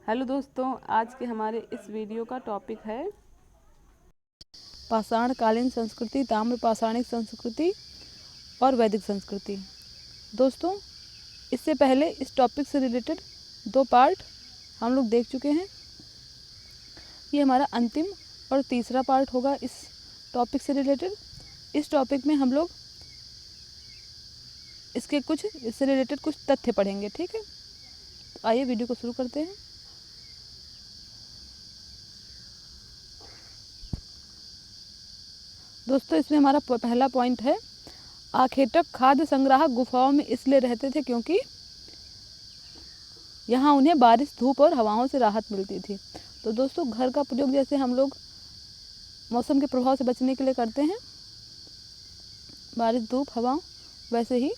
Hello दोस्तों, आज के हमारे इस वीडियो का टॉपिक है पाषाणकालीन संस्कृति, ताम्र पाषाणिक संस्कृति और वैदिक संस्कृति। दोस्तों, इससे पहले इस टॉपिक से रिलेटेड 2 पार्ट हम लोग देख चुके हैं। ये हमारा अंतिम और तीसरा पार्ट होगा इस टॉपिक से रिलेटेड। इस टॉपिक में हम लोग इससे रिलेटेड कुछ तथ्य पढ़ेंगे, ठीक है। तो आइए वीडियो को शुरू करते हैं। दोस्तों, इसमें हमारा पहला पॉइंट है, आखेटक खाद्य संग्राहक गुफाओं में इसलिए रहते थे क्योंकि यहाँ उन्हें बारिश, धूप और हवाओं से राहत मिलती थी। तो दोस्तों, घर का प्रयोग जैसे हम लोग मौसम के प्रभाव से बचने के लिए करते हैं, बारिश, धूप, हवा, वैसे ही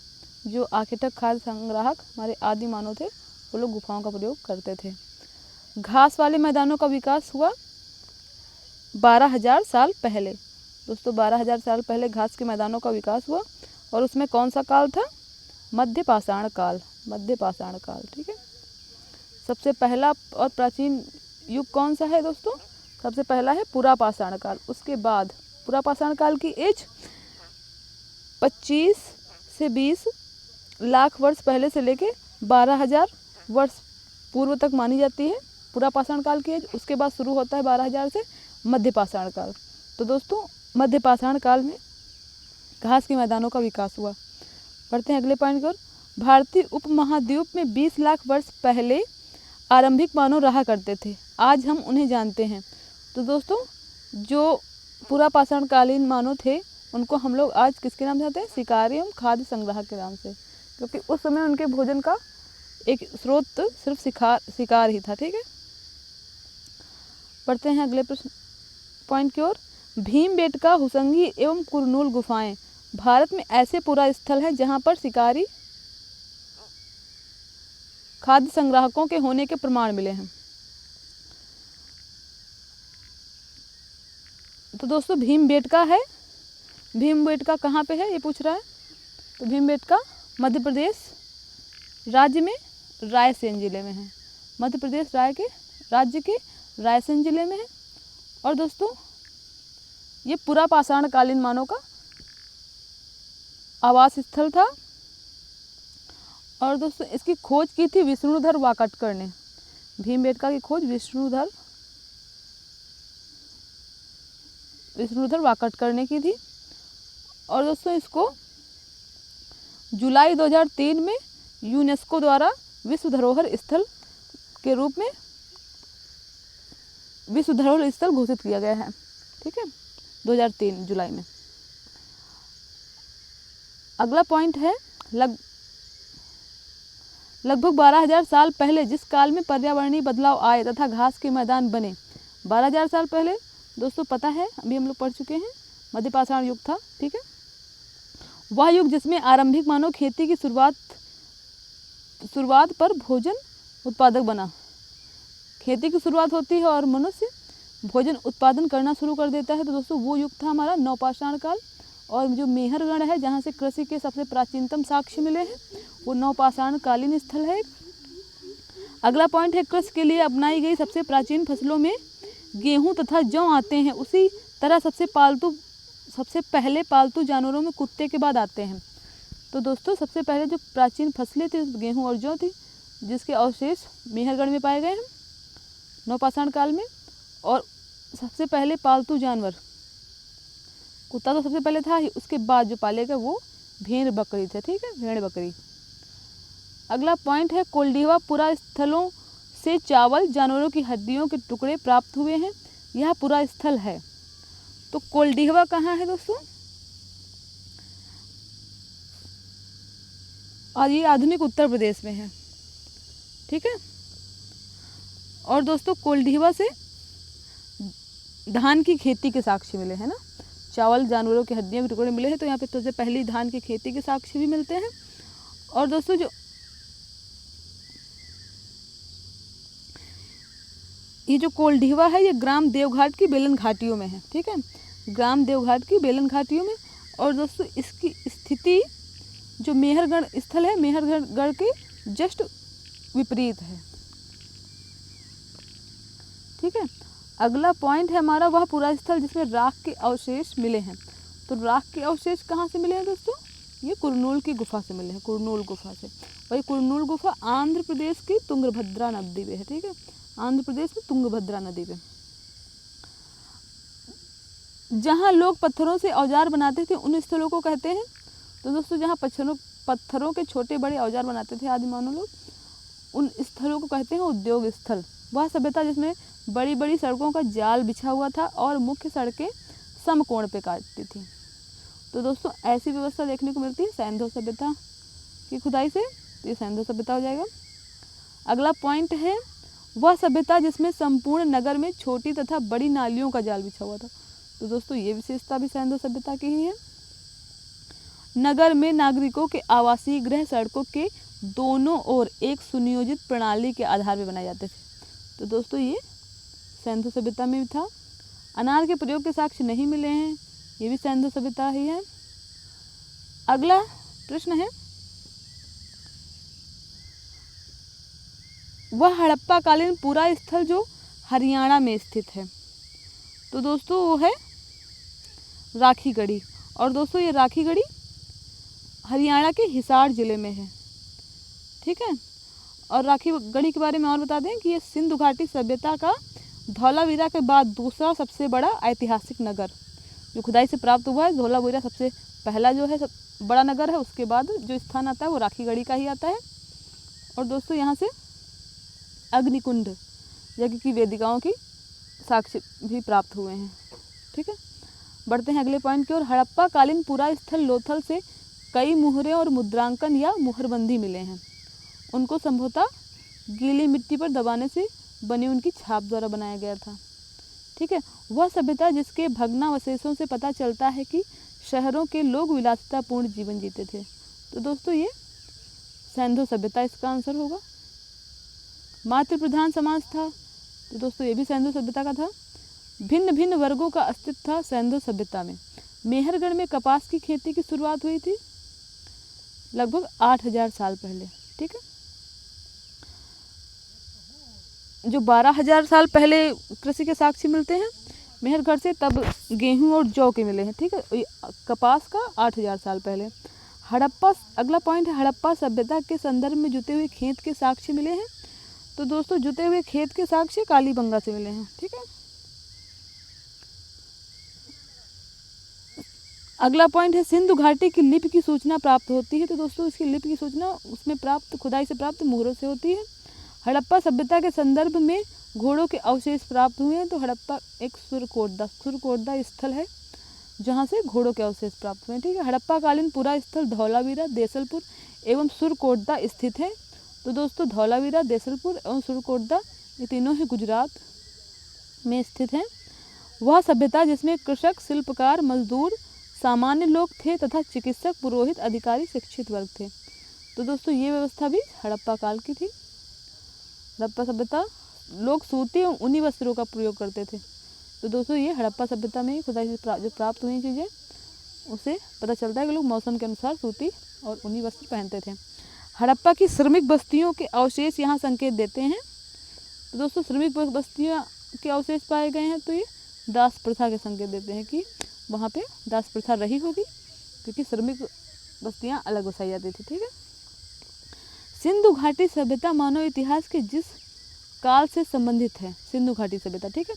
जो आखेटक खाद्य संग्राहक हमारे आदि मानव थे वो लोग गुफाओं का प्रयोग करते थे। घास वाले मैदानों का विकास हुआ 12,000 साल पहले। दोस्तों, 12,000 साल पहले घास के मैदानों का विकास हुआ और उसमें कौन सा काल था? मध्य पाषाण काल। मध्य पाषाण काल, ठीक है। सबसे पहला और प्राचीन युग कौन सा है दोस्तों? सबसे पहला है पुरा पाषाण काल। उसके बाद पुरा पाषाण काल की एज 25 से 20 लाख वर्ष पहले से लेके 12,000 वर्ष पूर्व तक मानी जाती है पुरा पाषाण काल की एज। उसके बाद शुरू होता है 12,000 से मध्य पाषाण काल। तो दोस्तों, मध्य पाषाण काल में घास के मैदानों का विकास हुआ। पढ़ते हैं अगले पॉइंट को। भारतीय उपमहाद्वीप में 20 लाख वर्ष पहले आरंभिक मानव रहा करते थे, आज हम उन्हें जानते हैं। तो दोस्तों, जो पुरा पाषाण कालीन मानव थे उनको हम लोग आज किसके नाम से जानते हैं? शिकारी एवं खाद्य संग्राहक के नाम से, क्योंकि उस समय उनके भोजन का एक स्रोत सिर्फ शिकार ही था, ठीक है। पढ़ते हैं अगले प्रश्न पॉइंट की ओर। भीमबेटका, हुसंगी एवं कुरनूल गुफाएं भारत में ऐसे पुरा स्थल हैं जहां पर शिकारी खाद्य संग्राहकों के होने के प्रमाण मिले हैं। तो दोस्तों, भीमबेटका है, भीमबेटका कहाँ पे है ये पूछ रहा है। तो भीमबेटका मध्य प्रदेश राज्य में रायसेन जिले में है। मध्य प्रदेश राज्य के रायसेन जिले में है। और दोस्तों, ये पुरा पाषाण कालीन मानव का आवास स्थल था। और दोस्तों, इसकी खोज की थी विष्णुधर वाकाटकर ने। भीमबेटका की खोज विष्णुधर वाकाटकर ने की थी। और दोस्तों, इसको जुलाई 2003 में यूनेस्को द्वारा विश्व धरोहर स्थल के रूप में विश्व धरोहर स्थल घोषित किया गया है, ठीक है, 2003 जुलाई में। अगला पॉइंट है, लगभग 12,000 साल पहले जिस काल में पर्यावरणीय बदलाव आए तथा घास के मैदान बने। 12,000 साल पहले दोस्तों पता है, अभी हम लोग पढ़ चुके हैं, मध्य पाषाण युग था, ठीक है। वह युग जिसमें आरंभिक मानव खेती की शुरुआत पर भोजन उत्पादक बना। खेती की शुरुआत होती है और मनुष्य भोजन उत्पादन करना शुरू कर देता है। तो दोस्तों, वो युग था हमारा नवपाषाण काल। और जो मेहरगढ़ है जहाँ से कृषि के सबसे प्राचीनतम साक्ष्य मिले हैं, वो नवपाषाण कालीन स्थल है। अगला पॉइंट है, कृषि के लिए अपनाई गई सबसे प्राचीन फसलों में गेहूं तथा जौ आते हैं। उसी तरह सबसे पहले पालतू जानवरों में कुत्ते के बाद आते हैं। तो दोस्तों, सबसे पहले जो प्राचीन फसलें थी गेहूं और जौ थी, जिसके अवशेष मेहरगढ़ में पाए गए हैं नवपाषाण काल में। और सबसे पहले पालतू जानवर कुत्ता तो सबसे पहले था ही, उसके बाद जो पाले गए वो भेड़ बकरी थे, ठीक है, भेड़ बकरी। अगला पॉइंट है, कोल्डिवा पुरा स्थलों से चावल, जानवरों की हड्डियों के टुकड़े प्राप्त हुए हैं। यह पुरा स्थल है। तो कोल्डिवा कहाँ है दोस्तों? और ये आधुनिक उत्तर प्रदेश में है, ठीक है। और दोस्तों, कोल्डिवा से धान की खेती के साक्ष्य मिले हैं ना, चावल, जानवरों की हड्डियों के टुकड़े मिले हैं। तो यहाँ पे सबसे पहली धान की खेती के साक्ष्य भी मिलते हैं। और दोस्तों, ये जो कोल्डिवा है ये ग्राम देवघाट की बेलन घाटियों में है, ठीक है, ग्राम देवघाट की बेलन घाटियों में। और दोस्तों, इसकी स्थिति जो मेहरगढ़ स्थल है, मेहरगढ़ के जस्ट विपरीत है। ठीक है। अगला पॉइंट है हमारा वह पूरा स्थल जिसमें राख के अवशेष मिले हैं। तो राख के अवशेष कहाँ से मिले हैं दोस्तों? ये कुरनूल की गुफा से मिले हैं, कुरनूल गुफा से। और ये कुरनूल गुफा आंध्र प्रदेश की तुंगभद्रा नदी पे है, ठीक है, आंध्र प्रदेश में तुंगभद्रा नदी पे। जहाँ लोग पत्थरों से औजार बनाते थे उन स्थलों को कहते हैं। तो दोस्तों जहाँ पत्थरों के छोटे बड़े औजार बनाते थे आदि मानव लोग, उन स्थलों को कहते हैं उद्योग स्थल। वह सभ्यता जिसमें बड़ी बड़ी सड़कों का जाल बिछा हुआ था और मुख्य सड़कें समकोण पे काटती थी। तो दोस्तों ऐसी व्यवस्था देखने को मिलती है सैंधव सभ्यता की खुदाई से, तो ये सैंधव सभ्यता हो जाएगा। अगला पॉइंट है वह सभ्यता जिसमें संपूर्ण नगर में छोटी तथा बड़ी नालियों का जाल बिछा हुआ था। तो दोस्तों ये विशेषता भी सैंधव सभ्यता की ही है। नगर में नागरिकों के आवासीय गृह सड़कों के दोनों ओर एक सुनियोजित प्रणाली के आधार पर बनाए जाते थे। तो दोस्तों ये सैंधव सभ्यता में भी था। अनार के प्रयोग के साक्ष्य नहीं मिले हैं, ये भी सैंधव सभ्यता ही है। अगला प्रश्न है वह हड़प्पा कालीन पूरा स्थल जो हरियाणा में स्थित है। तो दोस्तों वो है राखीगढ़ी। और दोस्तों ये राखीगढ़ी हरियाणा के हिसार जिले में है, ठीक है। और राखीगढ़ी के बारे में और बता दें कि ये सिंधु घाटी सभ्यता का धौलावीरा के बाद दूसरा सबसे बड़ा ऐतिहासिक नगर जो खुदाई से प्राप्त हुआ है। धौलावीरा सबसे पहला जो है बड़ा नगर है, उसके बाद जो स्थान आता है वो राखीगढ़ी का ही आता है। और दोस्तों यहाँ से अग्निकुंड यज्ञ की वेदिकाओं की साक्ष्य भी प्राप्त हुए हैं, ठीक है। बढ़ते हैं अगले पॉइंट की ओर। हड़प्पा कालीन पूरा स्थल लोथल से कई मुहरें और मुद्रांकन या मुहरबंदी मिले हैं। उनको संभवतः गीली मिट्टी पर दबाने से बनी उनकी छाप द्वारा बनाया गया था, ठीक है। वह सभ्यता जिसके भग्नावशेषों से पता चलता है कि शहरों के लोग विलासितापूर्ण जीवन जीते थे। तो दोस्तों ये सैंधव सभ्यता इसका आंसर होगा। मातृ प्रधान समाज था, तो दोस्तों ये भी सैंधव सभ्यता का था। भिन्न भिन्न वर्गों का अस्तित्व था सैंधव सभ्यता में। मेहरगढ़ में कपास की खेती की शुरुआत हुई थी लगभग 8000 साल पहले, ठीक है। जो 12000 साल पहले कृषि के साक्ष्य मिलते हैं मेहरगढ़ से, तब गेहूं और जौ के मिले हैं, ठीक है। कपास का 8000 साल पहले। हड़प्पा, अगला पॉइंट है हड़प्पा सभ्यता के संदर्भ में जुते हुए खेत के साक्ष्य मिले हैं। तो दोस्तों जुते हुए खेत के साक्ष्य कालीबंगा से मिले हैं, ठीक है। अगला पॉइंट है सिंधु घाटी की लिपि की सूचना प्राप्त होती है। तो दोस्तों इसकी लिपि की सूचना उसमें प्राप्त खुदाई से प्राप्त मुहरों से होती है। हड़प्पा सभ्यता के संदर्भ में घोड़ों के अवशेष प्राप्त हुए हैं। तो हड़प्पा एक सुरकोटदा स्थल है जहाँ से घोड़ों के अवशेष प्राप्त हुए हैं, ठीक है। हड़प्पा कालीन पूरा स्थल धौलावीरा, देसलपुर एवं सुरकोटदा स्थित है। तो दोस्तों धौलावीरा, देसलपुर एवं सुरकोटदा ये तीनों ही गुजरात में स्थित हैं। वह सभ्यता जिसमें कृषक, शिल्पकार, मजदूर, सामान्य लोग थे तथा चिकित्सक, पुरोहित, अधिकारी, शिक्षित वर्ग थे। तो दोस्तों ये व्यवस्था भी हड़प्पा काल की थी। हड़प्पा सभ्यता लोग सूती और ऊनी वस्त्रों का प्रयोग करते थे। तो दोस्तों ये हड़प्पा सभ्यता में खुदाई से जो प्राप्त हुई चीज़ें उसे पता चलता है कि लोग मौसम के अनुसार सूती और ऊनी वस्त्र पहनते थे। हड़प्पा की श्रमिक बस्तियों के अवशेष यहाँ संकेत देते हैं। तो दोस्तों श्रमिक बस्तियों के अवशेष पाए गए हैं, तो ये दास प्रथा के संकेत देते हैं कि वहाँ पे दास प्रथा रही होगी, क्योंकि श्रमिक बस्तियाँ अलग बसाई जाती थी, ठीक है। सिंधु घाटी सभ्यता मानव इतिहास के जिस काल से संबंधित है, सिंधु घाटी सभ्यता, ठीक है,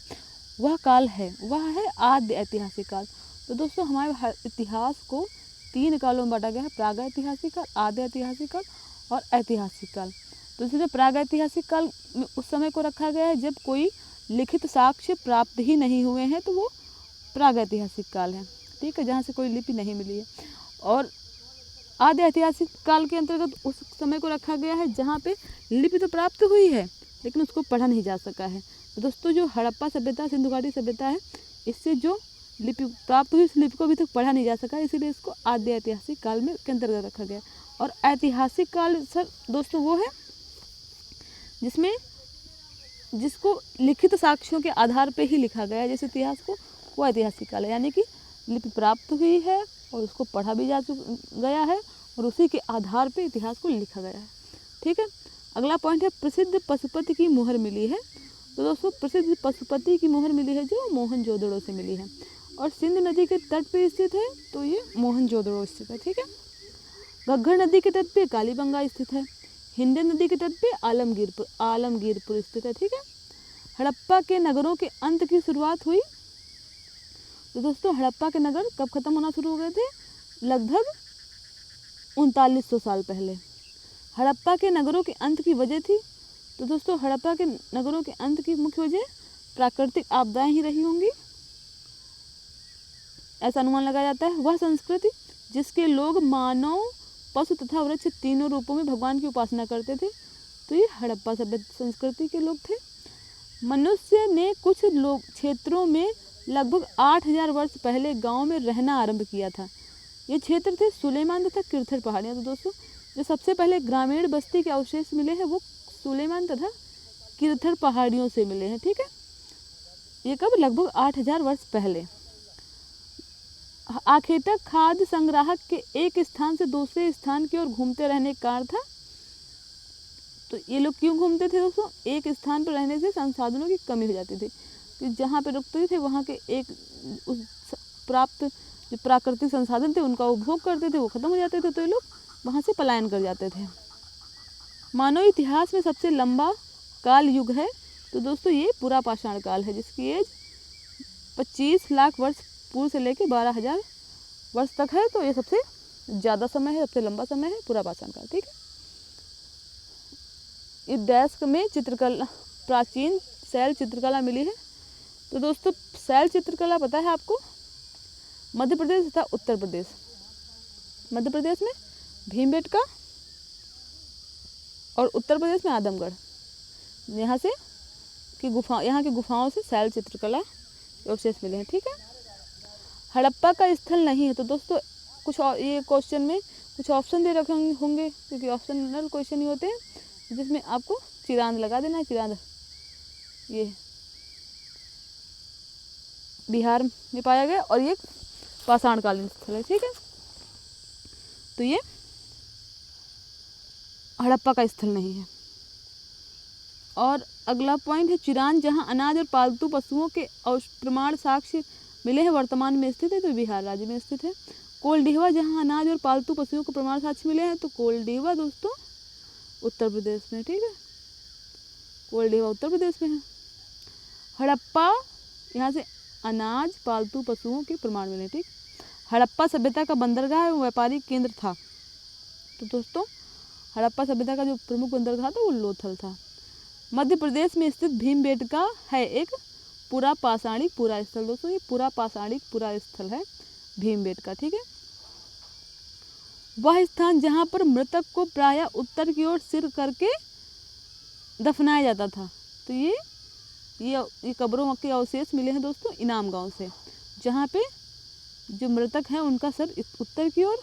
वह काल है, वह है आद्य ऐतिहासिक काल। तो दोस्तों हमारे इतिहास को 3 कालों में बांटा गया है, प्रागैतिहासिक काल, आद्य ऐतिहासिक काल और ऐतिहासिक काल। तो इसमें प्रागैतिहासिक काल में उस समय को रखा गया है जब कोई लिखित साक्ष्य प्राप्त ही नहीं हुए हैं, तो वो प्रागैतिहासिक काल है, ठीक है, जहाँ से कोई लिपि नहीं मिली है। और आद्य ऐतिहासिक काल के अंतर्गत उस समय को रखा गया है जहाँ पे लिपि तो प्राप्त हुई है लेकिन उसको पढ़ा नहीं जा सका है। तो दोस्तों जो हड़प्पा सभ्यता, सिंधु घाटी सभ्यता है, इससे जो लिपि प्राप्त हुई उस लिपि को अभी तक पढ़ा नहीं जा सका, इसीलिए इसको आद्य ऐतिहासिक काल में के अंतर्गत रखा गया। और ऐतिहासिक काल सर दोस्तों वो है जिसको लिखित साक्ष्यों के आधार पे ही लिखा गया है, जैसे इतिहास को, वो ऐतिहासिक काल है, यानी कि लिपि प्राप्त हुई है और उसको पढ़ा भी जा गया है और उसी के आधार पे इतिहास को लिखा गया है, ठीक है। अगला पॉइंट है प्रसिद्ध पशुपति की मुहर मिली है। तो दोस्तों प्रसिद्ध पशुपति की मोहर मिली है जो मोहनजोदड़ो से मिली है। और सिंध नदी के तट पे स्थित है तो ये मोहनजोदड़ो स्थित है। ठीक है। घग्गर नदी के तट पे कालीबंगा स्थित है। हिंडन नदी के तट पे आलमगीरपुर स्थित है। ठीक है। हड़प्पा के नगरों के अंत की शुरुआत हुई। तो दोस्तों हड़प्पा के नगर कब खत्म होना शुरू हो गए थे? लगभग 3900 साल पहले। हड़प्पा के नगरों के अंत की वजह थी, तो दोस्तों हड़प्पा के नगरों के अंत की मुख्य वजह प्राकृतिक आपदाएं ही रही होंगी, ऐसा अनुमान लगाया जाता है। वह संस्कृति जिसके लोग मानव, पशु तथा वृक्ष तीनों रूपों में भगवान की उपासना करते थे, तो ये हड़प्पा सभ्य संस्कृति के लोग थे। मनुष्य ने कुछ लोग क्षेत्रों में लगभग 8000 वर्ष पहले गांव में रहना आरंभ किया था। ये क्षेत्र थे सुलेमान तथा किरथर पहाड़ियाँ। तो दोस्तों जो सबसे पहले ग्रामीण बस्ती के अवशेष मिले हैं वो सुलेमान तथा किरथर पहाड़ियों से मिले हैं। ठीक है। ये कब? लगभग 8000 वर्ष पहले। आखेटक खाद्य संग्राहक के एक स्थान से दूसरे स्थान की ओर घूमते रहने का कारण था। तो ये लोग क्यों घूमते थे दोस्तों? एक स्थान पर रहने से संसाधनों की कमी हो जाती थी, तो जहाँ पे रुकते थे वहाँ के एक उस प्राप्त जो प्राकृतिक संसाधन थे उनका उपभोग करते थे, वो खत्म हो जाते थे, तो ये लोग वहाँ से पलायन कर जाते थे। मानव इतिहास में सबसे लंबा काल युग है, तो दोस्तों ये पूरा पाषाण काल है, जिसकी एज 25 लाख वर्ष पूर्व से लेकर 12,000 वर्ष तक है। तो ये सबसे ज़्यादा समय है, सबसे लंबा समय है पूरा पाषाण काल। ठीक है। इस डेस्क में चित्रकला, प्राचीन शैल चित्रकला मिली है। तो दोस्तों शैल चित्रकला पता है आपको? मध्य प्रदेश तथा उत्तर प्रदेश। मध्य प्रदेश में भीमबेटका और उत्तर प्रदेश में आदमगढ़, यहाँ की गुफाओं से शैल चित्रकला अवशेष मिले हैं। ठीक है। हड़प्पा का स्थल नहीं है, तो दोस्तों कुछ ये क्वेश्चन में कुछ ऑप्शन दे रखे होंगे, क्योंकि ऑप्शनल क्वेश्चन ही होते हैं, जिसमें आपको चिरांद लगा देना है। चिरांद ये बिहार में पाया गया और ये पाषाणकालीन स्थल है। ठीक है। तो ये हड़प्पा का स्थल नहीं है। और अगला पॉइंट है चिरांद, जहां अनाज और पालतू पशुओं के प्रमाण साक्ष्य मिले हैं, वर्तमान में स्थित है, तो बिहार राज्य में स्थित है। कोलडीहवा, जहां अनाज और पालतू पशुओं के प्रमाण साक्ष्य मिले हैं, तो कोलडीहवा दोस्तों उत्तर प्रदेश में। ठीक है। कोलडीहवा उत्तर प्रदेश में है। हड़प्पा, यहाँ से अनाज पालतू पशुओं के प्रमाण मिले। ठीक। हड़प्पा सभ्यता का बंदरगाह एवं व्यापारिक केंद्र था। तो दोस्तों हड़प्पा सभ्यता का जो प्रमुख बंदरगाह था वो लोथल था। मध्य प्रदेश में स्थित भीमबेटका है एक पूरा पाषाणिक पूरा स्थल। दोस्तों ये पूरा पाषाणिक पूरा स्थल है भीमबेटका। ठीक है। वह स्थान जहाँ पर मृतक को प्रायः उत्तर की ओर सिर करके दफनाया जाता था। तो ये कब्रों के अवशेष मिले हैं दोस्तों इनाम गांव से, जहाँ पे जो मृतक हैं उनका सर उत्तर की ओर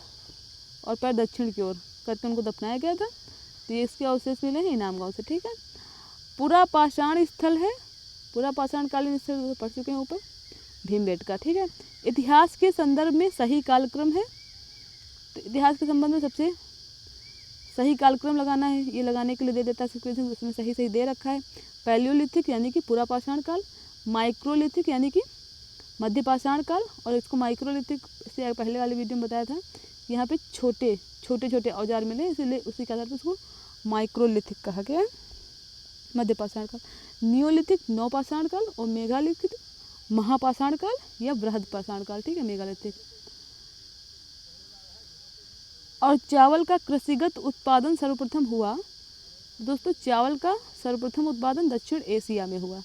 और पैर दक्षिण की ओर करके उनको दफनाया गया था। तो ये इसके अवशेष मिले हैं इनाम गांव से। ठीक है। पूरा पाषाण स्थल है, पूरा पाषाण कालीन स्थल पढ़ चुके हैं ऊपर, भीमबेटका। ठीक है। इतिहास के संदर्भ में सही कालक्रम है, तो इतिहास के संबंध में सबसे सही कालक्रम लगाना है। ये लगाने के लिए दे देता है सिक्वेंस, उसमें सही दे रखा है। पैलियोलिथिक यानी कि पूरा पाषाण काल, माइक्रोलिथिक यानी कि मध्य पाषाण काल, और इसको माइक्रोलिथिक से पहले वाले वीडियो में बताया था, यहाँ पे छोटे छोटे औजार मिले, इसीलिए उसी के आधार पर उसको माइक्रोलिथिक कहा गया है। मध्य पाषाण काल, नियोलिथिक नवपाषाण काल, और मेगालिथिक महापाषाण काल या बृहद पाषाण काल। ठीक है। मेगालिथिक। और चावल का कृषिगत उत्पादन सर्वप्रथम हुआ। दोस्तों चावल का सर्वप्रथम उत्पादन दक्षिण एशिया में हुआ।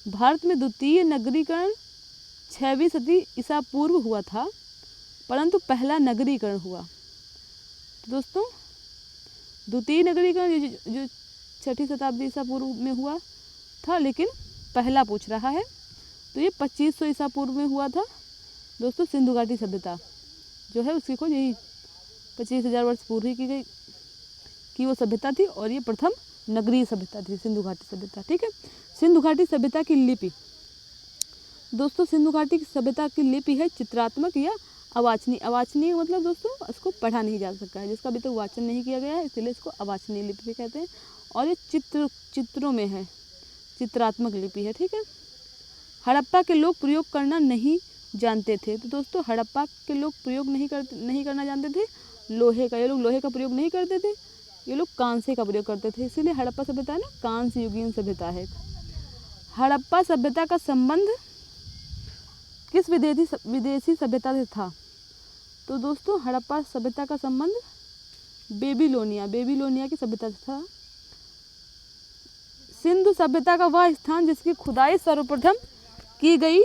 भारत में द्वितीय नगरीकरण 6वीं सदी ईसा पूर्व हुआ था, परंतु पहला नगरीकरण हुआ। तो दोस्तों द्वितीय नगरीकरण जो 6वीं शताब्दी ईसा पूर्व में हुआ था, लेकिन पहला पूछ रहा है, तो ये 2500 ईसा पूर्व में हुआ था। दोस्तों सिंधु घाटी सभ्यता जो है उसकी खोज यही 25,000 वर्ष पूर्व ही की गई कि वो सभ्यता थी, और ये प्रथम नगरीय सभ्यता थी सिंधु घाटी सभ्यता। ठीक है। सिंधु घाटी सभ्यता की लिपि। दोस्तों सिंधु घाटी की सभ्यता की लिपि है चित्रात्मक या अवाचनीय। अवाचनीय मतलब दोस्तों इसको पढ़ा नहीं जा सकता है, जिसका अभी तक वाचन नहीं किया गया है, इसलिए इसको अवाचनीय लिपि भी कहते हैं। और ये चित्रों में है, चित्रात्मक लिपि है। ठीक है, हड़प्पा के लोग प्रयोग करना नहीं जानते थे। तो दोस्तों हड़प्पा के लोग प्रयोग नहीं करना जानते थे लोहे का। ये लोग लोहे का प्रयोग नहीं करते थे, ये लोग कांसे का प्रयोग करते थे, इसीलिए हड़प्पा सभ्यता है ना कांस्य युगीन सभ्यता है। हड़प्पा सभ्यता का संबंध किस विदेशी सभ्यता से था? तो दोस्तों हड़प्पा सभ्यता का संबंध बेबीलोनिया की सभ्यता से था। सिंधु सभ्यता का वह स्थान जिसकी खुदाई सर्वप्रथम की गई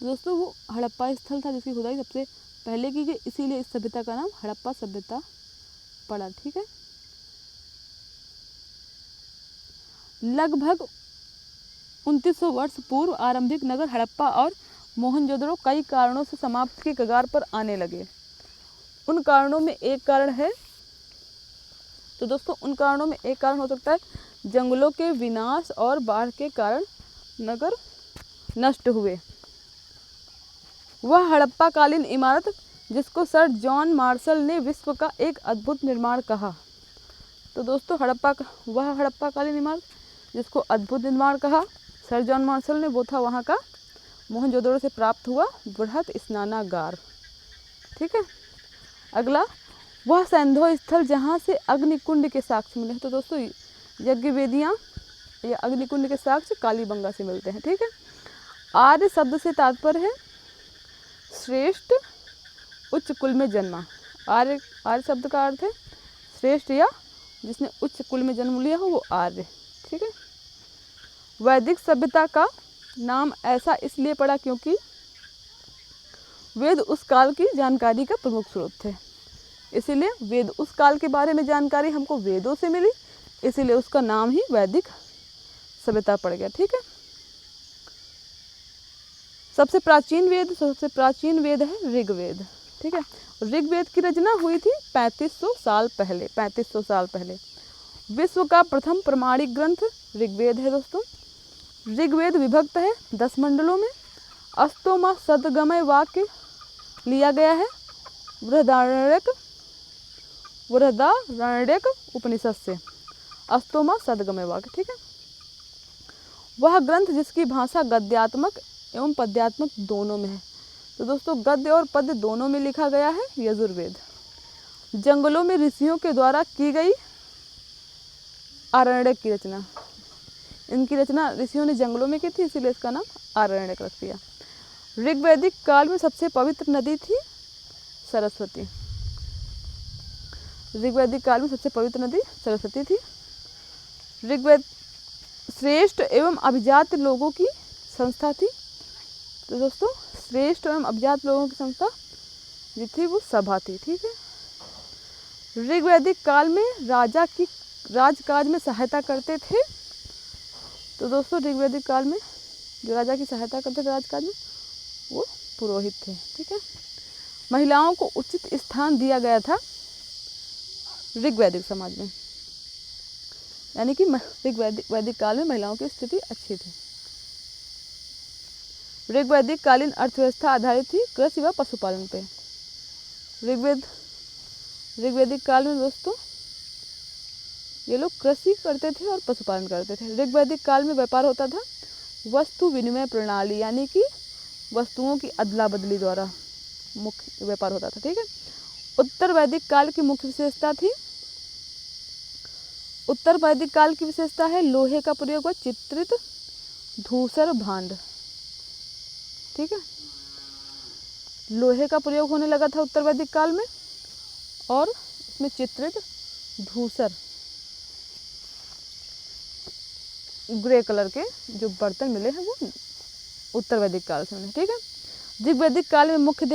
दोस्तों वो हड़प्पा स्थल था जिसकी खुदाई सबसे पहले की गई, इसीलिए इस सभ्यता का नाम हड़प्पा सभ्यता पड़ा। ठीक है, लगभग 2900 वर्ष पूर्व आरंभिक नगर हड़प्पा और मोहनजोदड़ो कई कारणों से समाप्ति के कगार पर आने लगे। उन कारणों में एक कारण है, तो दोस्तों उन कारणों में एक कारण हो सकता है जंगलों के विनाश और बाढ़ के कारण नगर नष्ट हुए। वह हड़प्पा कालीन इमारत जिसको सर जॉन मार्शल ने विश्व का एक अद्भुत निर्माण कहा। तो दोस्तों वह हड़प्पा कालीन इमारत जिसको अद्भुत निर्माण कहा सर जॉन मार्शल ने, वो था वहाँ का मोहनजोदड़ो से प्राप्त हुआ बृहत स्नानागार। ठीक है, अगला वह सैंधव स्थल जहाँ से अग्निकुंड के साक्ष्य मिले। तो दोस्तों यज्ञ वेदियाँ या अग्निकुंड के साक्ष्य कालीबंगा से मिलते हैं। ठीक है, आर्य शब्द से तात्पर्य है श्रेष्ठ उच्च कुल में जन्मा। आर्य शब्द का अर्थ है श्रेष्ठ या जिसने उच्च कुल में जन्म लिया हो वो आर्य। ठीक है, वैदिक सभ्यता का नाम ऐसा इसलिए पड़ा क्योंकि वेद उस काल की जानकारी का प्रमुख स्रोत थे, इसीलिए वेद उस काल के बारे में जानकारी हमको वेदों से मिली, इसीलिए उसका नाम ही वैदिक सभ्यता पड़ गया। ठीक है, सबसे प्राचीन वेद है ऋग्वेद। ठीक है, ऋग्वेद की रचना हुई थी 3500 साल पहले। विश्व का प्रथम प्रमाणिक ग्रंथ ऋग्वेद है। दोस्तों ऋग्वेद विभक्त है 10 मंडलों में। अस्तोमा सदगमय वाक्य लिया गया है बृहदारण्यक उपनिषद से। अस्तोमा सदगमय वाक्य। ठीक है, वह ग्रंथ जिसकी भाषा गद्यात्मक एवं पद्यात्मक दोनों में है। तो दोस्तों गद्य और पद्य दोनों में लिखा गया है यजुर्वेद। जंगलों में ऋषियों के द्वारा की गई आरण्यक की रचना, इनकी रचना ऋषियों ने जंगलों में की थी, इसीलिए इसका नाम आरण्यक रख दिया। ऋग्वैदिक काल में सबसे पवित्र नदी थी सरस्वती। ऋग्वैदिक काल में सबसे पवित्र नदी सरस्वती थी। ऋग्वेद श्रेष्ठ एवं अभिजात लोगों की संस्था थी। तो दोस्तों श्रेष्ठ एवं अभिजात लोगों की संस्था जो थी वो सभा थी। ठीक है, ऋग्वैदिक काल में राजा की राजकाज में सहायता करते थे। तो दोस्तों ऋग्वैदिक काल में जो राजा की सहायता करते थे राजकाज में वो पुरोहित थे। ठीक है, महिलाओं को उचित स्थान दिया गया था ऋग्वैदिक समाज में, यानी कि ऋग्वैदिक काल में महिलाओं की स्थिति अच्छी थी। ऋग्वैदिक कालीन अर्थव्यवस्था आधारित थी कृषि व पशुपालन पे। ऋग्वैदिक काल में दोस्तों ये लोग कृषि करते थे और पशुपालन करते थे। ऋग्वैदिक काल में व्यापार होता था वस्तु विनिमय प्रणाली, यानी कि वस्तुओं की अदला बदली द्वारा मुख्य व्यापार होता था। ठीक है, उत्तर वैदिक काल की मुख्य विशेषता थी उत्तर वैदिक काल की विशेषता है लोहे का प्रयोग व चित्रित धूसर भांड। ठीक है, लोहे का प्रयोग होने लगा था उत्तर वैदिक काल में और इसमें चित्रित धूसर ग्रे कलर के जो बर्तन मिले हैं वो उत्तर वैदिक काल से मिले। ठीक है, ऋग्वैदिक काल के मुख्य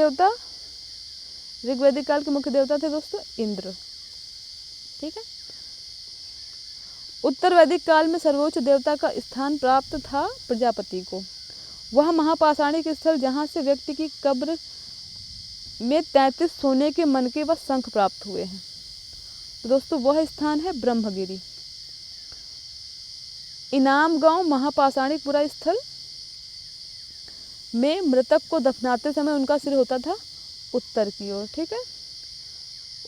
देवता थे दोस्तों इंद्र। ठीक है, उत्तर वैदिक काल में सर्वोच्च देवता का स्थान प्राप्त था प्रजापति को। वह महापाषाणिक स्थल जहाँ से व्यक्ति की कब्र में 33 सोने के मनके व शंख प्राप्त हुए हैं। तो दोस्तों वह स्थान है ब्रह्मगिरी। इनाम गांव महापाषाणिकपुरा स्थल में मृतक को दफनाते समय उनका सिर होता था उत्तर की ओर। ठीक है,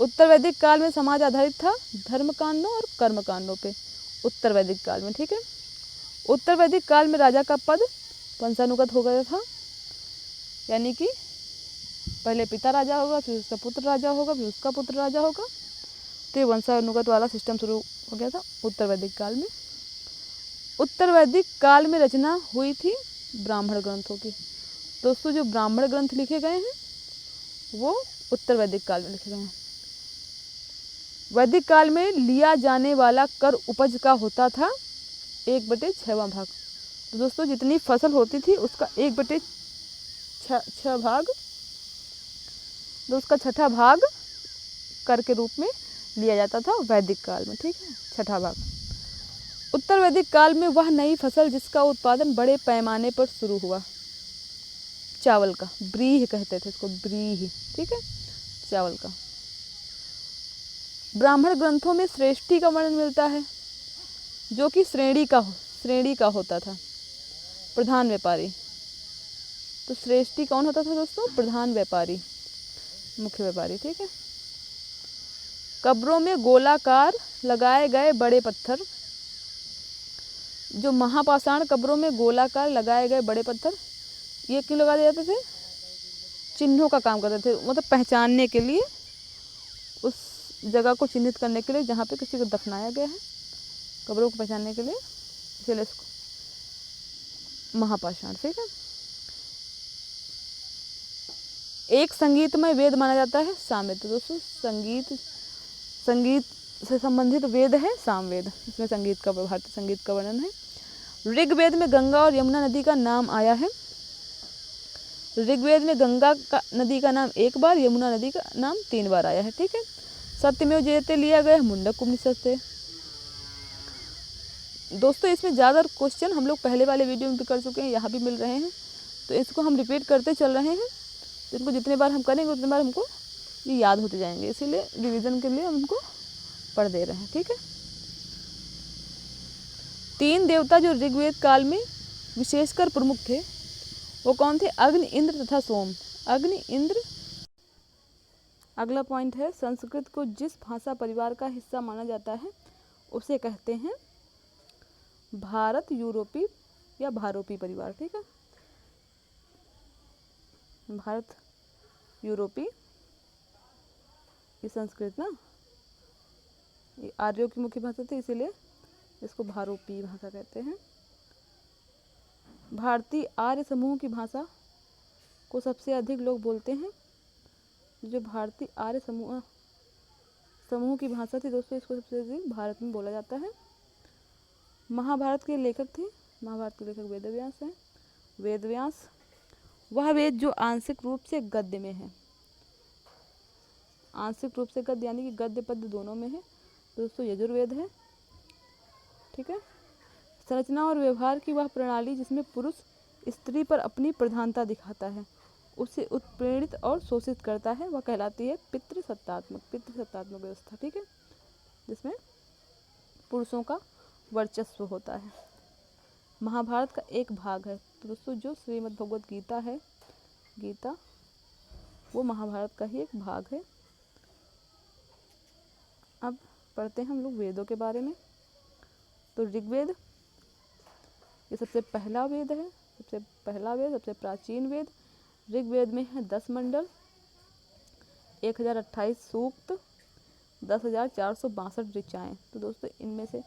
उत्तर वैदिक काल में समाज आधारित था धर्म कांडों और कर्म कांडों पे, उत्तर वैदिक काल में। ठीक है, उत्तर वैदिक काल में राजा का पद वंशानुगत हो गया था, यानी कि पहले पिता राजा होगा, फिर उसका पुत्र राजा होगा, फिर उसका पुत्र राजा होगा, तो ये वंशानुगत वाला सिस्टम शुरू हो गया था उत्तर वैदिक काल में। उत्तर वैदिक काल में रचना हुई थी ब्राह्मण ग्रंथों की। दोस्तों जो ब्राह्मण ग्रंथ लिखे गए हैं वो उत्तर वैदिक काल में लिखे गए हैं। वैदिक काल में लिया जाने वाला कर उपज का होता था 1/6वां भाग। तो दोस्तों जितनी फसल होती थी उसका 1/6 भाग, तो उसका 6ठा भाग कर के रूप में लिया जाता था वैदिक काल में। ठीक है, 6ठा भाग। उत्तर वैदिक काल में वह नई फसल जिसका उत्पादन बड़े पैमाने पर शुरू हुआ, चावल का, ब्रीह कहते थे इसको, ब्रीह। ठीक है, चावल का। ब्राह्मण ग्रंथों में श्रेष्ठी का वर्णन मिलता है जो कि श्रेणी का होता था, प्रधान व्यापारी। तो श्रेष्ठी कौन होता था दोस्तों? प्रधान व्यापारी, मुख्य व्यापारी। ठीक है, कब्रों में गोलाकार लगाए गए बड़े पत्थर, जो महापाषाण कब्रों में गोलाकार लगाए गए बड़े पत्थर, ये क्यों लगा दिए जाते थे? चिन्हों का काम करते थे, मतलब पहचानने के लिए, उस जगह को चिन्हित करने के लिए जहाँ पे किसी को दफनाया गया है, कब्रों को पहचानने के लिए, इसलिए इसको महापाषाण। ठीक है, एक संगीतमय वेद माना जाता है सामवेद। तो दोस्तों संगीत से संबंधित वेद है सामवेद, इसमें संगीत का, भारतीय संगीत का वर्णन है। ऋग्वेद में गंगा और यमुना नदी का नाम आया है। ऋग्वेद में गंगा का नदी का नाम 1 बार, यमुना नदी का नाम 3 बार आया है। ठीक है, सत्यमेव जयते लिया गया है मुंडक उपनिषद से। दोस्तों इसमें ज़्यादा क्वेश्चन हम लोग पहले वाले वीडियो में भी कर चुके हैं, यहाँ भी मिल रहे हैं, तो इसको हम रिपीट करते चल रहे हैं। तो इनको जितने बार हम करेंगे उतने बार हमको ये याद होते जाएंगे, इसीलिए रिवीजन के लिए हम इनको पढ़ दे रहे हैं। ठीक है, 3 देवता जो ऋग्वेद काल में विशेषकर प्रमुख थे वो कौन थे? अग्नि, इंद्र तथा सोम। अग्नि, इंद्र। अगला पॉइंट है, संस्कृत को जिस भाषा परिवार का हिस्सा माना जाता है उसे कहते हैं भारत यूरोपी या भारोपी परिवार। ठीक है, भारत यूरोपी, ये संस्कृत ना, ये आर्यों की मुख्य भाषा थी, इसीलिए इसको भारोपी भाषा कहते हैं। भारतीय आर्य समूह की भाषा को सबसे अधिक लोग बोलते हैं। जो भारतीय आर्य समूह की भाषा थी दोस्तों, इसको सबसे अधिक भारत में बोला जाता है। महाभारत के लेखक थे, महाभारत के लेखक वेदव्यास हैं। वेदव्यास वह वेद जो आंशिक रूप से गद्य में है, आंशिक रूप से गद्य यानी कि गद्य पद्य दोनों में है, तो दोस्तों यजुर्वेद है। ठीक है, संरचना और व्यवहार की वह प्रणाली जिसमें पुरुष स्त्री पर अपनी प्रधानता दिखाता है, उसे उत्प्रेरित और शोषित करता है, वह कहलाती है पितृसत्तात्मक व्यवस्था। ठीक है, जिसमें पुरुषों का वर्चस्व होता है। महाभारत का एक भाग है, तो दोस्तों जो श्रीमद् भगवद गीता है, गीता, वो महाभारत का ही एक भाग है। अब पढ़ते हैं हम लोग वेदों के बारे में। तो ऋग्वेद ये सबसे पहला वेद है, सबसे प्राचीन वेद। ऋग्वेद में है 10 मंडल, 1028 सूक्त, 10,462 ऋचाएँ। तो दोस्तों इनमें से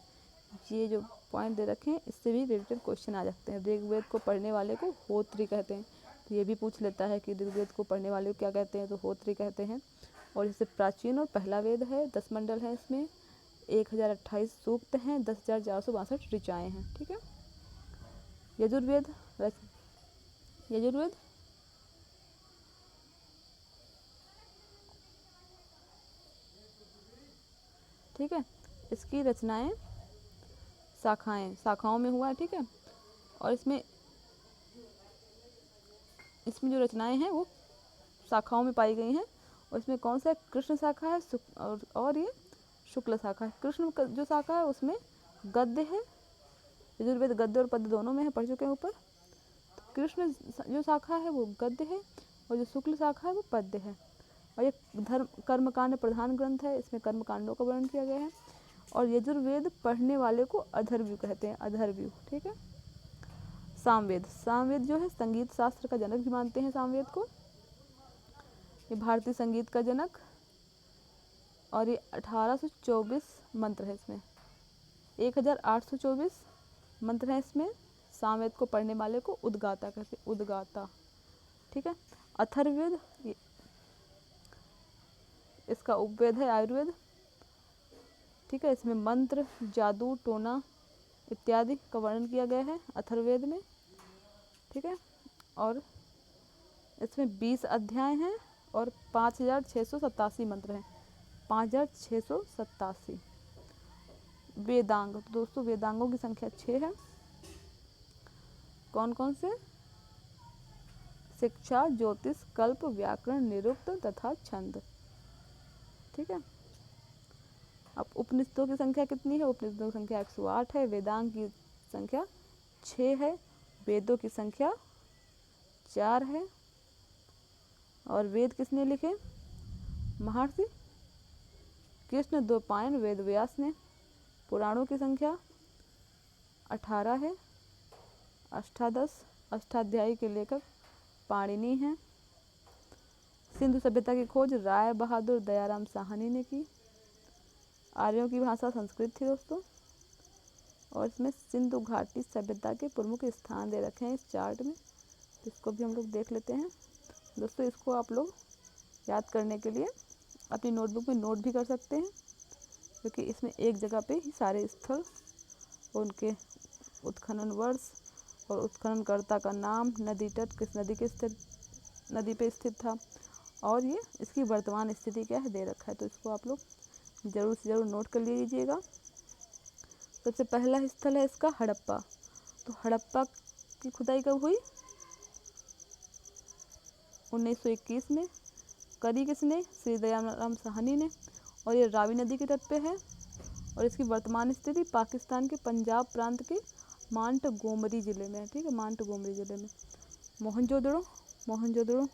ये जो पॉइंट दे रखे हैं इससे भी रिलेटेड क्वेश्चन आ सकते हैं। ऋग्वेद को पढ़ने वाले को होत्री कहते हैं, तो ये भी पूछ लेता है कि ऋग्वेद को पढ़ने वाले को क्या कहते हैं, तो होत्री कहते हैं। और इससे प्राचीन और पहला वेद है, 10 मंडल है, इसमें 1028 सूक्त हैं, 10,462 ऋचाएँ हैं। ठीक है, यजुर्वेद ठीक है, इसकी रचनाएं शाखाओं में हुआ है। ठीक है, और इसमें जो रचनाएं हैं वो शाखाओं में पाई गई हैं। और इसमें कौन सा कृष्ण शाखा है और ये शुक्ल शाखा है। कृष्ण जो शाखा है उसमें गद्य है, यजुर्वेद गद्य और पद्य दोनों में है, पढ़ चुके हैं ऊपर। तो कृष्ण जो शाखा है वो गद्य है और जो शुक्ल शाखा है वो पद्य है। और ये धर्म कर्मकांड प्रधान ग्रंथ है, इसमें कर्मकांडों का वर्णन किया गया है। और यजुर्वेद पढ़ने वाले को अधर्व्यू कहते हैं, अधर्व्यू, ठीक है। सामवेद, सामवेद जो है संगीत शास्त्र का जनक भी मानते हैं सामवेद को, ये भारतीय संगीत का जनक। और ये 1824 मंत्र है इसमें, 1824 मंत्र हैं इसमें। सामवेद को पढ़ने वाले को उद्गाता कहते हैं, उद्गाता, ठीक है। अथर्ववेद इसका उपवेद है आयुर्वेद, ठीक है। इसमें मंत्र, जादू, टोना इत्यादि का वर्णन किया गया है अथर्ववेद में, ठीक है। और इसमें 20 अध्याय हैं और 5687 मंत्र हैं, 5687। वेदांग, तो दोस्तों वेदांगों की संख्या 6 है। कौन कौन से? शिक्षा, ज्योतिष, कल्प, व्याकरण, निरुक्त तथा छंद, ठीक है। अब उपनिषदों की संख्या कितनी है? उपनिषदों की संख्या 108 है, वेदांग की संख्या 6 है, वेदों की संख्या 4 है। और वेद किसने लिखे? महर्षि कृष्ण द्वैपायन वेद व्यास ने। पुराणों की संख्या 18 है, अष्टादश, अष्टाध्यायी के लेखक पाणिनि हैं। सिंधु सभ्यता की खोज राय बहादुर दयाराम साहनी ने की। आर्यों की भाषा संस्कृत थी दोस्तों। और इसमें सिंधु घाटी सभ्यता के प्रमुख स्थान दे रखे हैं इस चार्ट में, इसको भी हम लोग देख लेते हैं दोस्तों। इसको आप लोग याद करने के लिए अपनी नोटबुक में नोट भी कर सकते हैं, क्योंकि इसमें एक जगह पे ही सारे स्थल, उनके उत्खनन वर्ष और उत्खननकर्ता का नाम, नदी तट किस नदी के नदी पे स्थित था, और ये इसकी वर्तमान स्थिति क्या है दे रखा है। तो इसको आप लोग ज़रूर से ज़रूर नोट कर लीजिएगा। सबसे पहला स्थल है इसका हड़प्पा। तो हड़प्पा की खुदाई कब हुई? 1921 में। करी किसने? श्री दयाराम साहनी ने। और ये रावी नदी के तट पे है। और इसकी वर्तमान स्थिति पाकिस्तान के पंजाब प्रांत के मांटगोमरी ज़िले में है, ठीक है, मांटगोमरी ज़िले में। मोहनजोदड़ो, मोहनजोदड़ो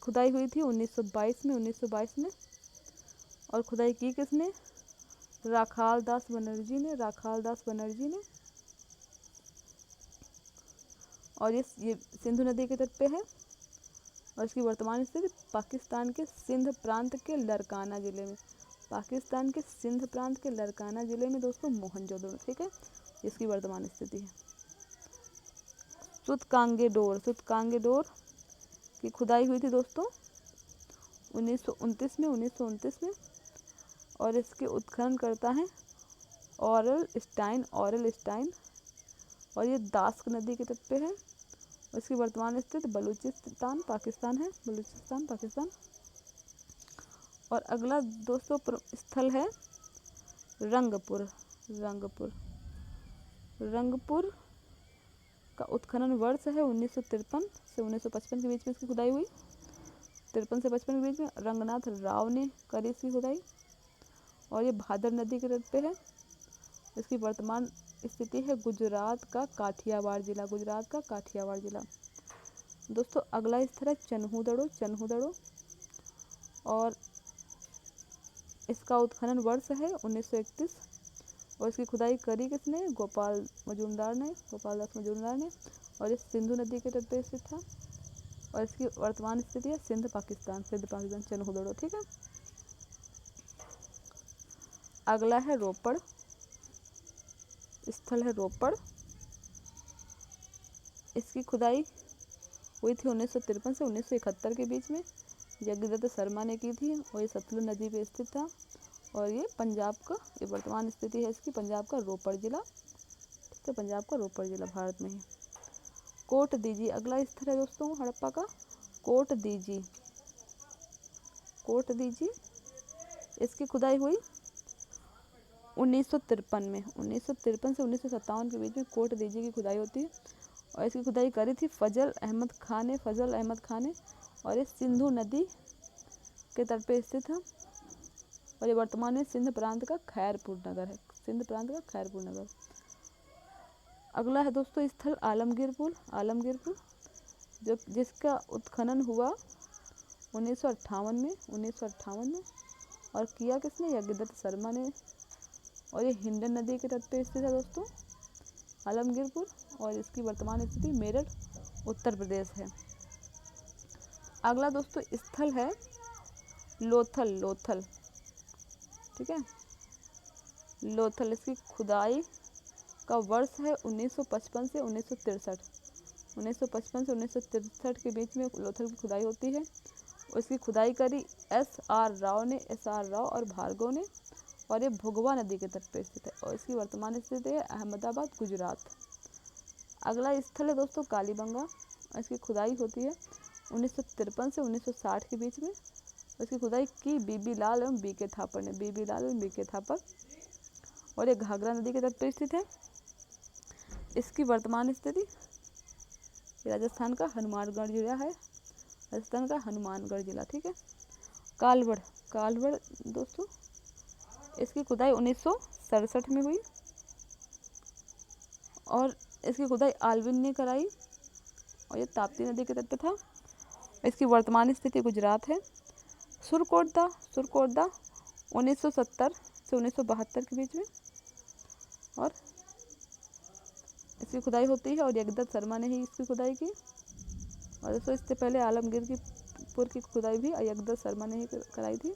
खुदाई हुई थी 1922 में, 1922 में। और खुदाई की किसने? राखाल दास बनर्जी ने, राखाल दास बनर्जी ने। और ये सिंधु नदी के तट पे है। और इसकी वर्तमान स्थिति पाकिस्तान के सिंध प्रांत के लरकाना ज़िले में, पाकिस्तान के सिंध प्रांत के लरकाना ज़िले में दोस्तों मोहनजोदड़ो, ठीक है, इसकी वर्तमान स्थिति है। सुतकांगेडोर, सुतकांगेडोर की खुदाई हुई थी दोस्तों 1929 में, 1929 में। और इसके उत्खनन करता है ऑरल स्टाइन, ऑरल स्टाइन। और ये दास्क नदी के तट पे है। और इसकी वर्तमान स्थिति बलूचिस्तान पाकिस्तान है, बलूचिस्तान पाकिस्तान। और अगला दोस्तों स्थल है रंगपुर, रंगपुर। रंगपुर का उत्खनन वर्ष है 1953 से 1955 के बीच में इसकी खुदाई हुई। 53 से 55 के बीच में रंगनाथ राव ने करी इसकी खुदाई। और ये भादर नदी के तट पे है। इसकी वर्तमान स्थिति है गुजरात का काठियावाड़ ज़िला, गुजरात का काठियावाड़ ज़िला। दोस्तों अगला स्थल है चन्हूदड़ो, चन्हूदड़ो। और इसका उत्खनन वर्ष है 1931। और इसकी खुदाई करी किसने? गोपाल मजूमदार ने, गोपाल दास मजूमदार ने। और ये सिंधु नदी के तट पे स्थित था। और इसकी वर्तमान स्थिति है सिंध पाकिस्तान, सिंध पाकिस्तान, चन्हूदड़ो, ठीक है। अगला है रोपड़, स्थल है रोपड़। इसकी खुदाई हुई थी 1953 से 1971 के बीच में, जगदत्त शर्मा ने की थी। और ये सतलुज नदी पे स्थित था। और ये पंजाब का, ये वर्तमान स्थिति है इसकी पंजाब का रोपड़ ज़िला, ठीक है, पंजाब का रोपड़ ज़िला भारत में ही। कोट दीजी अगला स्थल है दोस्तों हड़प्पा का, कोट दीजी, कोट दीजी। इसकी खुदाई हुई 1953 में, 1953 से 1957 के बीच में कोट दीजी की खुदाई होती है। और इसकी खुदाई करी थी फजल अहमद खान ने, फजल अहमद खान ने। और ये सिंधु नदी के तट पे स्थित है। और ये वर्तमान में सिंध प्रांत का खैरपुर नगर है, सिंध प्रांत का खैरपुर नगर। अगला है दोस्तों स्थल आलमगीरपुर, आलमगीरपुर, जो जिसका उत्खनन हुआ 1958 में और किया किसने? यज्ञदत्त शर्मा ने। और ये हिंडन नदी के तट पे स्थित है दोस्तों आलमगीरपुर, और इसकी वर्तमान स्थिति मेरठ उत्तर प्रदेश है। अगला दोस्तों स्थल है लोथल, ठीक है, लोथल। इसकी खुदाई का वर्ष है 1955 से 1963। 1955 से 1963 के बीच में लोथल की खुदाई होती है। उसकी खुदाई करी SR राव और भार्गव ने, और ये भुगवा नदी के तट पर स्थित है, और इसकी वर्तमान स्थिति है अहमदाबाद, गुजरात। अगला स्थल है दोस्तों कालीबंगा, और इसकी खुदाई होती है 1953 से 1960 के बीच में। इसकी खुदाई की बीबी लाल एवं BK थापर, और ये घाघरा नदी के तट पर स्थित है। इसकी वर्तमान स्थिति राजस्थान का हनुमानगढ़ जिला है, राजस्थान का हनुमानगढ़ जिला, ठीक है। कालवड़ दोस्तों, इसकी खुदाई 1967 में हुई, और इसकी खुदाई आल्विन ने कराई, और ये ताप्ती नदी के तट पे था। इसकी वर्तमान स्थिति गुजरात है। सुरकोटदा 1970 से 1972 के बीच में, और इसकी खुदाई होती है, और यज्ञदत्त शर्मा ने ही इसकी खुदाई की। और दोस्तों इससे पहले आलमगीरपुर की खुदाई भी यज्ञदत्त शर्मा ने ही कराई थी,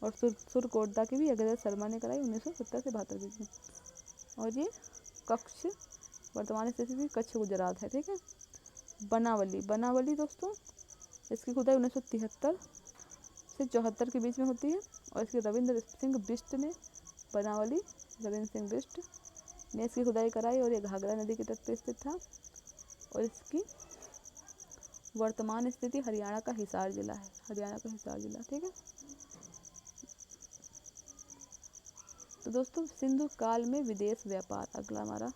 और सुरकोटदा की भी यज्ञदत्त शर्मा ने कराई 1970 से 72 के बीच में। और ये कच्छ वर्तमान स्थिति कच्छ गुजरात है, ठीक है। बनावली दोस्तों, इसकी खुदाई 1973 से 74 के बीच में होती है, और इसके रविंद्र सिंह बिष्ट ने इसकी खुदाई कराई, और ये घाघरा नदी के तट पर स्थित था, और इसकी वर्तमान स्थिति हरियाणा का हिसार जिला है, ठीक है। तो दोस्तों सिंधु काल में विदेश व्यापार, अगला हमारा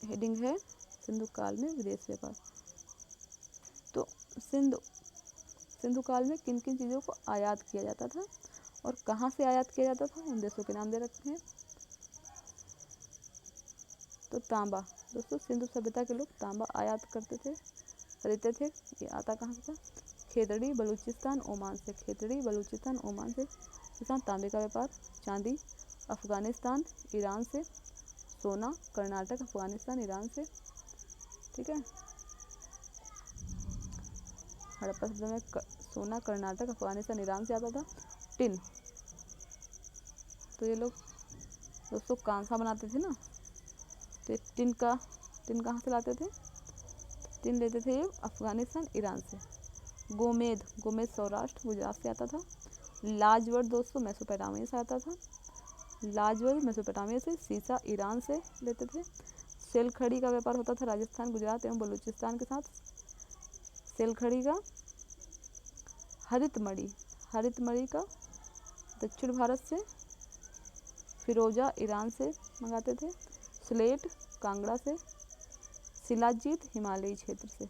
हेडिंग है सिंधु काल में विदेश व्यापार। तो सिंधु काल में किन किन चीज़ों को आयात किया जाता था और कहाँ से आयात किया जाता था, उन देशों के नाम दे रखे हैं। तो तांबा दोस्तों, सिंधु सभ्यता के लोग तांबा आयात खरीदते थे। ये आता कहाँ से था? खेतड़ी बलूचिस्तान ओमान से, किसान तांबे का व्यापार। चांदी अफगानिस्तान ईरान से, सोना कर्नाटक अफगानिस्तान ईरान से, ठीक है। हड़प्पा सभ्यता में सोना कर्नाटक अफगानिस्तान ईरान से आता था। टिन, तो ये लोग दोस्तों कांसा बनाते थे ना, तो टिन कहाँ से लाते थे? टिन लेते थे ये अफगानिस्तान ईरान से। गोमेद सौराष्ट्र गुजरात से आता था। लाजवर्द दोस्तों मेसोपोटामिया से आता था, मेसोपोटामिया से। सीसा ईरान से लेते थे। सेलखड़ी का व्यापार होता था राजस्थान गुजरात एवं बलूचिस्तान के साथ, सेलखड़ी का। हरित मणि का दक्षिण भारत से, फिरोजा ईरान से मंगाते थे। स्लेट कांगड़ा से, शिलाजीत हिमालयी क्षेत्र से।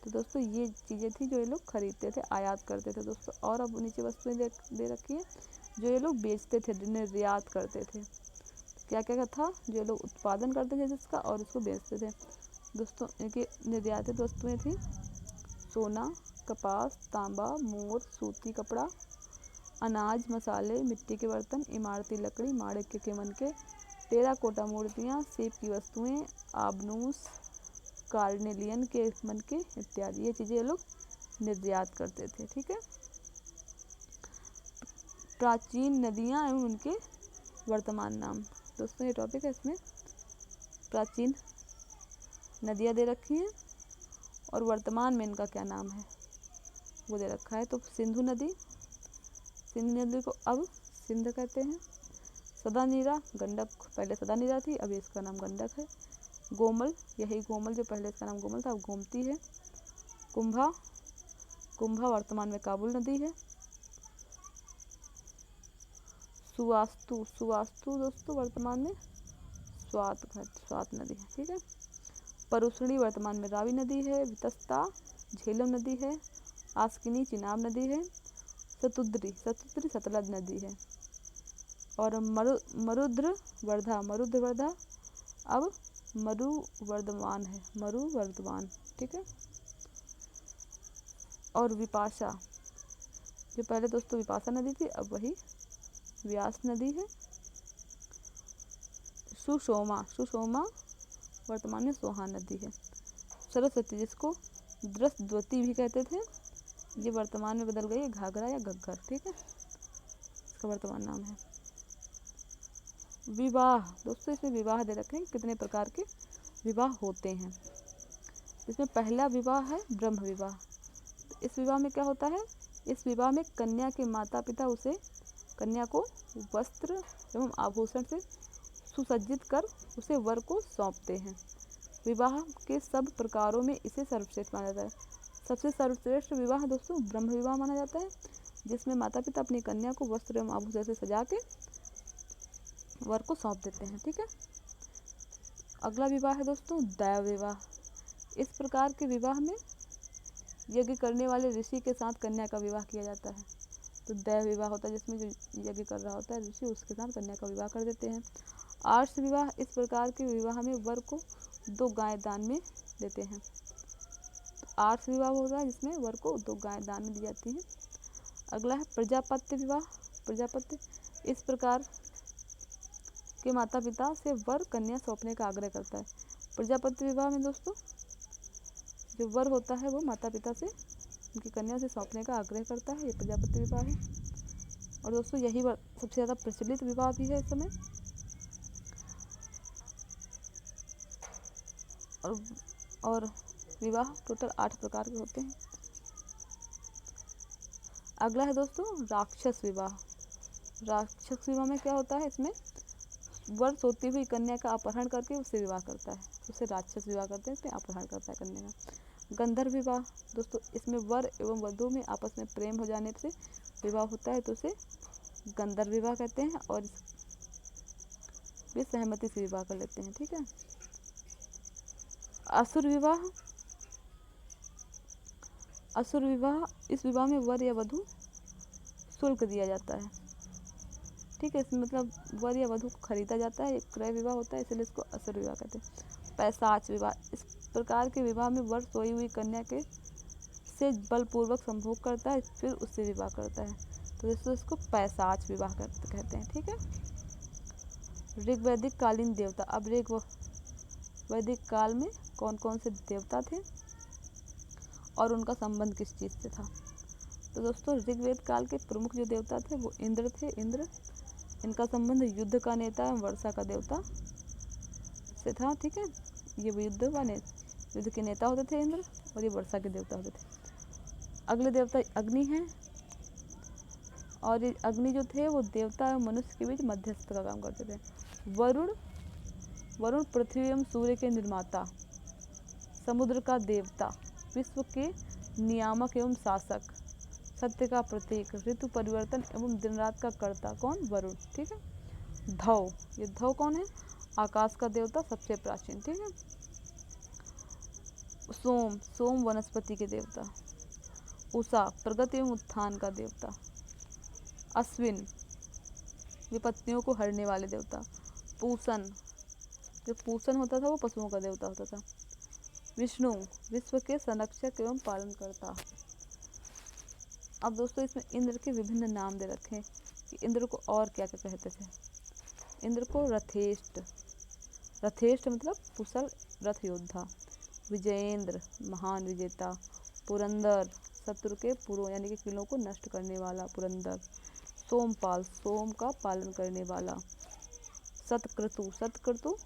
तो दोस्तों ये चीज़ें थी जो ये लोग खरीदते थे, आयात करते थे दोस्तों। और अब नीचे वस्तुएं दे रखी है जो ये लोग बेचते थे, निर्यात करते थे। क्या क्या था? जो ये लोग उत्पादन करते थे जिसका, और उसको बेचते थे दोस्तों। इनकी निर्यातित वस्तुएं थी सोना, कपास, तांबा, मोर, सूती कपड़ा, अनाज, मसाले, मिट्टी के बर्तन, इमारती लकड़ी, माणिक्य के मनके, टेराकोटा मूर्तियाँ, सेब की वस्तुएं, आबनूस, कार्नेलियन के मनके इत्यादि। ये चीज़ें ये लोग निर्यात करते थे, ठीक है। प्राचीन नदियाँ एवं उनके वर्तमान नाम दोस्तों, ये टॉपिक है। इसमें प्राचीन नदियाँ दे रखी हैं और वर्तमान में इनका क्या नाम है वो दे रखा है। तो सिंधु नदी को अब सिंध कहते हैं। सदानीरा गंडक, पहले सदानीरा थी, अभी इसका नाम गंडक है। गोमल, यही गोमल जो पहले इसका नाम गोमल था अब गोमती है। कुंभा वर्तमान में काबुल नदी है। सुवास्तु दोस्तों वर्तमान में स्वात नदी है, ठीक है। परुसणी वर्तमान में रावी नदी है। वितस्ता झेलम नदी है। आस्किनी चिनाब नदी है। सतुद्री सतलज नदी है। और मरुद्र वर्धा अब मरुवर्धमान है, ठीक है। और विपाशा, जो पहले दोस्तों विपाशा नदी थी अब वही व्यास नदी है। सुषोमा, सुषोमा वर्तमान में सोहान नदी है। सरस्वती, जिसको द्रष्टद्वती भी कहते थे, ये वर्तमान में बदल गई है घाघरा या घग्गर, ठीक है, इसका वर्तमान नाम है। विवाह, दोस्तों इसमें विवाह दे रखे हैं, कितने प्रकार के विवाह होते हैं। इसमें पहला विवाह है ब्रह्म विवाह। तो इस विवाह में क्या होता है, इस विवाह में कन्या के माता पिता उसे, कन्या को वस्त्र एवं आभूषण से सुसज्जित कर उसे वर को सौंपते हैं। विवाह के सब प्रकारों में इसे सर्वश्रेष्ठ माना जाता है। सबसे सर्वश्रेष्ठ विवाह दोस्तों ब्रह्म विवाह माना जाता है, जिसमें माता पिता अपनी कन्या को वस्त्र एवं आभूषण से सजा के वर को सौंप देते हैं, ठीक है। अगला विवाह है दोस्तों दैव विवाह। इस प्रकार के विवाह में यज्ञ करने वाले ऋषि के साथ कन्या का विवाह किया जाता है। तो दैव विवाह होता है जिसमें जो यज्ञ कर रहा होता है ऋषि, उसके साथ कन्या का विवाह कर देते हैं। आर्ष विवाह, इस प्रकार के विवाह में वर को 2 गाय दान में देते हैं। आर्ष विवाह होता है जिसमें वर को 2 गाय दान में दी जाती हैं। अगला है प्रजापत्य विवाह। प्रजापत्य, इस प्रकार के माता पिता से वर कन्या सौंपने का आग्रह करता है। प्रजापत्य विवाह में दोस्तों जो वर होता है वो माता पिता से उनकी कन्या से सौंपने का आग्रह करता है, ये प्रजापत्य विवाह है। और दोस्तों यही सबसे ज़्यादा प्रचलित विवाह भी है इस समय। और विवाह टोटल 8 प्रकार के होते हैं। अगला है दोस्तों राक्षस विवाह। राक्षस विवाह में क्या होता है, इसमें वर सोती हुई कन्या का अपहरण करके उससे विवाह करता है, उसे राक्षस विवाह करते हैं, इसमें अपहरण करता है कन्या का। गंधर्व विवाह दोस्तों, इसमें वर एवं वधू में आपस में प्रेम हो जाने से विवाह होता है, तो उसे गंधर्व विवाह कहते हैं और वे सहमति से विवाह कर लेते हैं, ठीक है। असुर विवाह। असुर विवाह, इस विवाह में वर या वधू शुल्क दिया जाता है, ठीक है, इसमें मतलब वर या वधू को खरीदा जाता है, एक क्रय विवाह होता है, इसलिए इसको असुर विवाह कहते हैं। पैशाच विवाह, इस प्रकार के विवाह में वर सोई हुई कन्या के से बलपूर्वक संभोग करता है, फिर उससे विवाह करता है, तो दोस्तों इसको पैशाच विवाह कहते हैं, ठीक है। ऋग्वैदिक कालीन देवता। अब ऋग्वैदिक काल में कौन कौन से देवता थे और उनका संबंध किस चीज़ से था। तो दोस्तों ऋग्वेद काल के प्रमुख जो देवता थे वो इंद्र थे। इंद्र, इनका संबंध युद्ध का नेता एवं वर्षा का देवता से था, ठीक है। ये युद्ध के नेता होते थे इंद्र, और ये वर्षा के देवता होते थे। अगले देवता अग्नि हैं, और ये अग्नि जो थे वो देवता एवं मनुष्य के बीच मध्यस्थ का काम करते थे। वरुण पृथ्वी एवं सूर्य के निर्माता, समुद्र का देवता, विश्व के नियामक एवं शासक, सत्य का प्रतीक, ऋतु परिवर्तन एवं दिन रात का कर्ता, कौन, वरुण, ठीक है। धव, ये धव कौन है, आकाश का देवता, सबसे प्राचीन, ठीक है। सोम वनस्पति के देवता। उषा, प्रगति एवं उत्थान का देवता। अश्विन, विपत्तियों को हरने वाले देवता। पूषण, जो पूषण होता था वो पशुओं का देवता होता था। विष्णु, विश्व के संरक्षक एवं पालनकर्ता। अब दोस्तों इसमें इंद्र के विभिन्न नाम दे रखे हैं कि इंद्र को और क्या क्या कहते थे। इंद्र को रथेष्ट, रथेष्ट मतलब कुशल रथ योद्धा। विजयेंद्र, महान विजेता। पुरंदर, शत्रु के पुरों यानी कि किलों को नष्ट करने वाला पुरंदर। सोमपाल, सोम का पालन करने वाला। सतक्रतु, सतक्रतु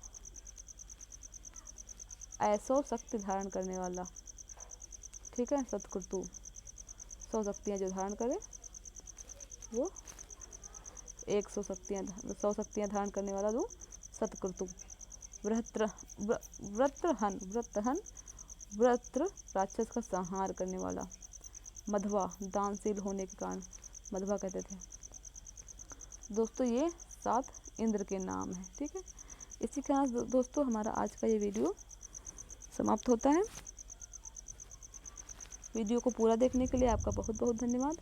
ऐसो शक्ति धारण करने वाला, ठीक है। सतक्रतु 100 शक्तियाँ जो धारण करे वो 100 शक्तियाँ धारण करने वाला जो सतक्रतु। व्रत्रहन, व्रत्र राक्षस का संहार करने वाला। मध्वा, दानशील होने के कारण मध्वा कहते थे। दोस्तों ये 7 इंद्र के नाम हैं, ठीक है। इसी के साथ दोस्तों हमारा आज का ये वीडियो समाप्त होता है। वीडियो को पूरा देखने के लिए आपका बहुत बहुत धन्यवाद,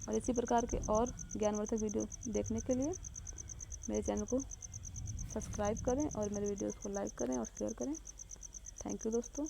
और इसी प्रकार के और ज्ञानवर्धक वीडियो देखने के लिए मेरे चैनल को सब्सक्राइब करें और मेरे वीडियोस को लाइक करें और शेयर करें। थैंक यू दोस्तों।